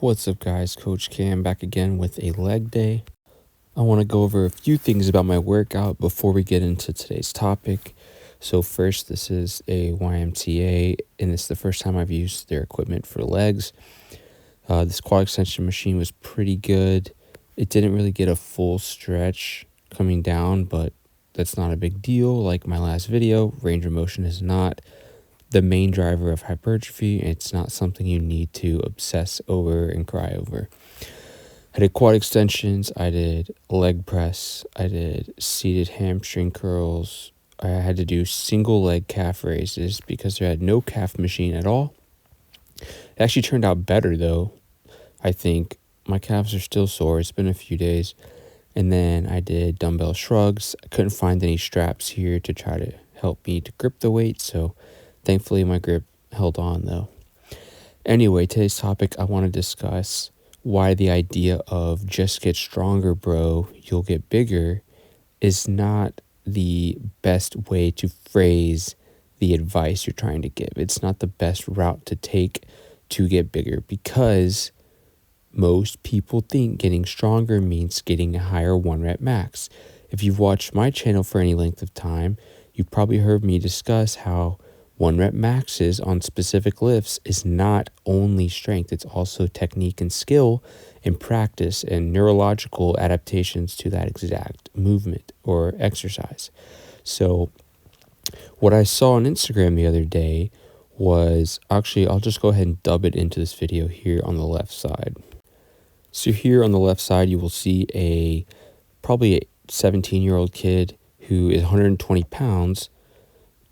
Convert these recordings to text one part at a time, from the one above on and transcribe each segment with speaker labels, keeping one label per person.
Speaker 1: What's up, guys? Coach Cam back again with a leg day. I want to go over a few things about my workout before we get into today's topic. So first, this is a YMCA, and it's the first time I've used their equipment for legs. This quad extension machine was pretty good. It didn't really get a full stretch coming down, but that's not a big deal. Like my last video, range of motion is not the main driver of hypertrophy. It's not something you need to obsess over and cry over. I did quad extensions, I did leg press, I did seated hamstring curls. I had to do single leg calf raises because there had no calf machine at all. It actually turned out better though. I think my calves are still sore. It's been a few days. And then I did dumbbell shrugs. I couldn't find any straps here to try to help me to grip the weight, so thankfully my grip held on though. Anyway, today's topic, I want to discuss why the idea of just get stronger, bro, you'll get bigger is not the best way to phrase the advice you're trying to give. It's not the best route to take to get bigger, because most people think getting stronger means getting a higher 1 rep max. If you've watched my channel for any length of time, you've probably heard me discuss how 1 rep maxes on specific lifts is not only strength, it's also technique and skill and practice and neurological adaptations to that exact movement or exercise. So what I saw on Instagram the other day was, actually, I'll just go ahead and dub it into this video here on the left side. So here on the left side, you will see probably a 17-year-old kid who is 120 pounds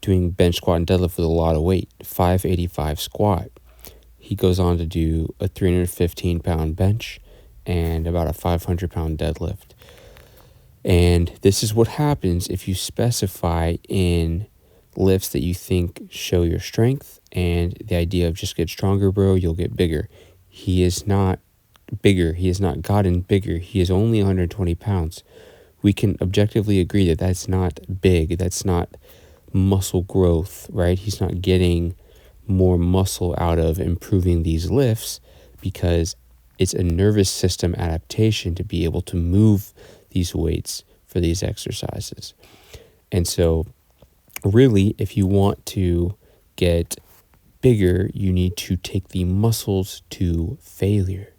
Speaker 1: doing bench, squat, and deadlift with a lot of weight, 585 squat. He goes on to do a 315-pound bench and about a 500-pound deadlift. And this is what happens if you specify in lifts that you think show your strength and the idea of just get stronger, bro, you'll get bigger. He is not bigger. He has not gotten bigger. He is only 120 pounds. We can objectively agree that that's not big. That's not muscle growth, right? He's not getting more muscle out of improving these lifts because it's a nervous system adaptation to be able to move these weights for these exercises. And so really, if you want to get bigger, you need to take the muscles to failure.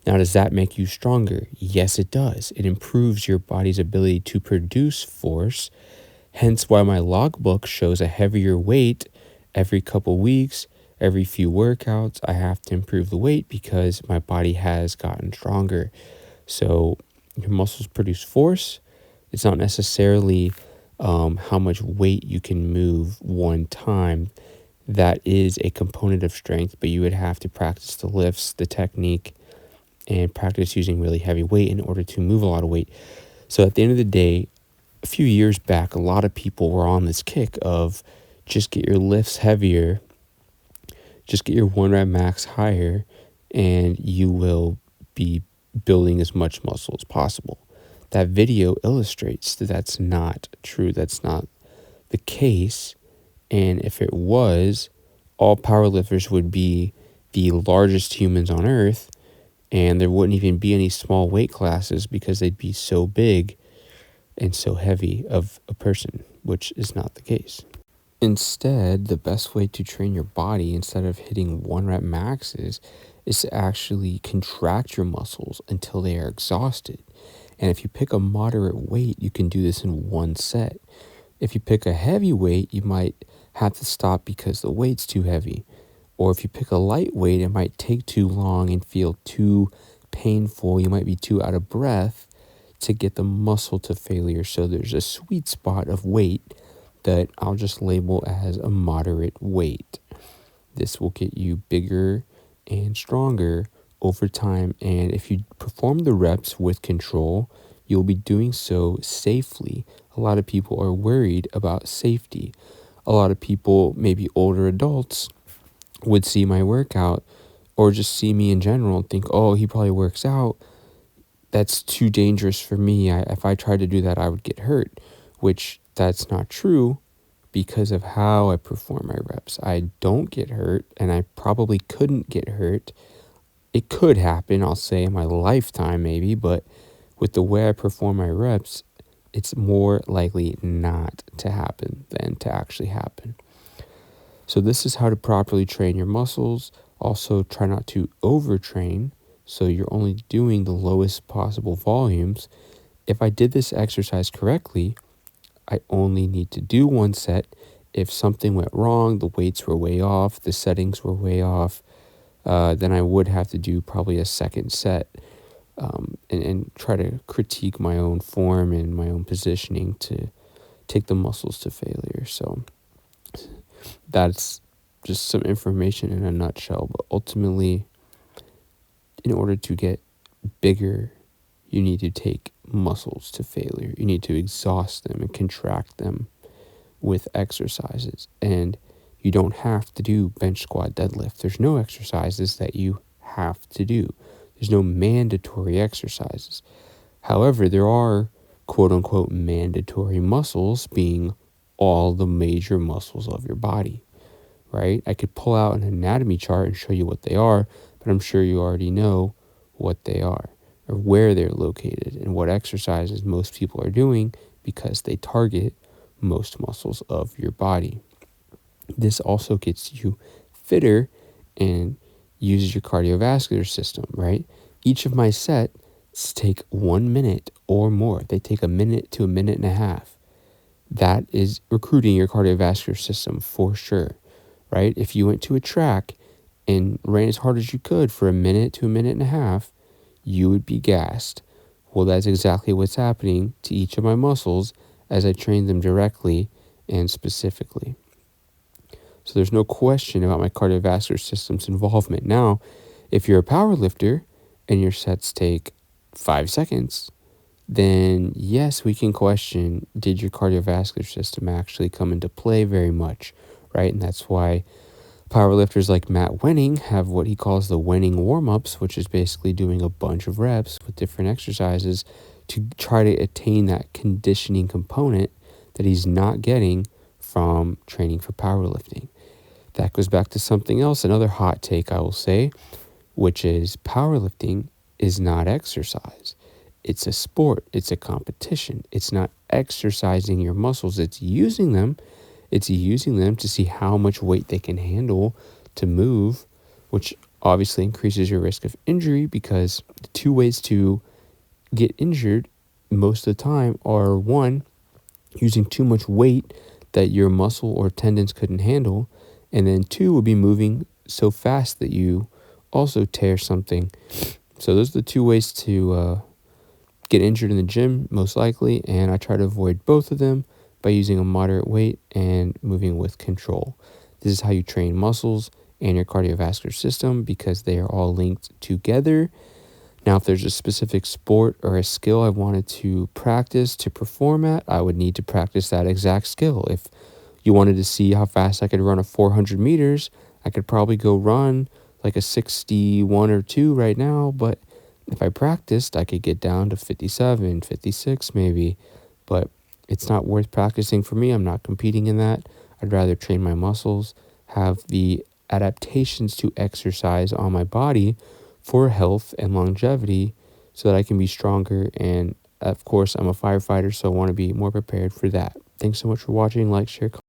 Speaker 1: Now, does that make you stronger? Yes, it does. It improves your body's ability to produce force, hence why my logbook shows a heavier weight every couple weeks, every few workouts. I have to improve the weight because my body has gotten stronger. So your muscles produce force. It's not necessarily how much weight you can move one time. That is a component of strength, but you would have to practice the lifts, the technique, and practice using really heavy weight in order to move a lot of weight. So at the end of the day, a few years back, a lot of people were on this kick of just get your lifts heavier, just get your 1 rep max higher, and you will be building as much muscle as possible. That video illustrates that that's not true. That's not the case. And if it was, all powerlifters would be the largest humans on earth, and there wouldn't even be any small weight classes because they'd be so big and so heavy of a person, which is not the case. Instead, the best way to train your body, instead of hitting 1 rep maxes, is to actually contract your muscles until they are exhausted. And if you pick a moderate weight, you can do this in 1 set. If you pick a heavy weight, you might have to stop because the weight's too heavy. Or if you pick a light weight, it might take too long and feel too painful. You might be too out of breath to get the muscle to failure. So there's a sweet spot of weight that I'll just label as a moderate weight. This will get you bigger and stronger over time. And if you perform the reps with control, you'll be doing so safely. A lot of people are worried about safety. A lot of people, maybe older adults, would see my workout or just see me in general and think, oh, he probably works out. That's too dangerous for me. If I tried to do that, I would get hurt, which that's not true because of how I perform my reps. I don't get hurt, and I probably couldn't get hurt it could happen, I'll say, in my lifetime maybe, but with the way I perform my reps, it's more likely not to happen than to actually happen. So this is how to properly train your muscles. Also, try not to overtrain, so you're only doing the lowest possible volumes. If I did this exercise correctly, I only need to do one set. If something went wrong, the weights were way off, the settings were way off, then I would have to do probably a second set, and try to critique my own form and my own positioning to take the muscles to failure. So that's just some information in a nutshell. But ultimately, in order to get bigger, you need to take muscles to failure. You need to exhaust them and contract them with exercises. And you don't have to do bench, squat, deadlift. There's no exercises that you have to do. There's no mandatory exercises. However, there are quote unquote mandatory muscles, being all the major muscles of your body, right? I could pull out an anatomy chart and show you what they are, but I'm sure you already know what they are or where they're located and what exercises most people are doing because they target most muscles of your body. This also gets you fitter and uses your cardiovascular system, right? Each of my sets take 1 minute or more. They take a minute to a minute and a half. That is recruiting your cardiovascular system for sure, right? If you went to a track and ran as hard as you could for a minute to a minute and a half, you would be gassed. Well, that's exactly what's happening to each of my muscles as I train them directly and specifically. So there's no question about my cardiovascular system's involvement. Now, if you're a power lifter and your sets take 5 seconds, then yes, we can question, did your cardiovascular system actually come into play very much, right? And that's why powerlifters like Matt Wenning have what he calls the Wenning warm-ups, which is basically doing a bunch of reps with different exercises to try to attain that conditioning component that he's not getting from training for powerlifting. That goes back to something else, another hot take I will say, which is powerlifting is not exercise. It's a sport. It's a competition. It's not exercising your muscles. It's using them. It's using them to see how much weight they can handle to move, which obviously increases your risk of injury because the two ways to get injured most of the time are, one, using too much weight that your muscle or tendons couldn't handle, and then two would be moving so fast that you also tear something. So those are the two ways to get injured in the gym, most likely, and I try to avoid both of them by using a moderate weight and moving with control. This is how you train muscles and your cardiovascular system because they are all linked together. Now, if there's a specific sport or a skill I wanted to practice to perform at, I would need to practice that exact skill. If you wanted to see how fast I could run a 400 meters, I could probably go run like a 61 or 2 right now, but if I practiced, I could get down to 57, 56 maybe, but it's not worth practicing for me. I'm not competing in that. I'd rather train my muscles, have the adaptations to exercise on my body for health and longevity so that I can be stronger. And of course, I'm a firefighter, so I want to be more prepared for that. Thanks so much for watching. Like, share,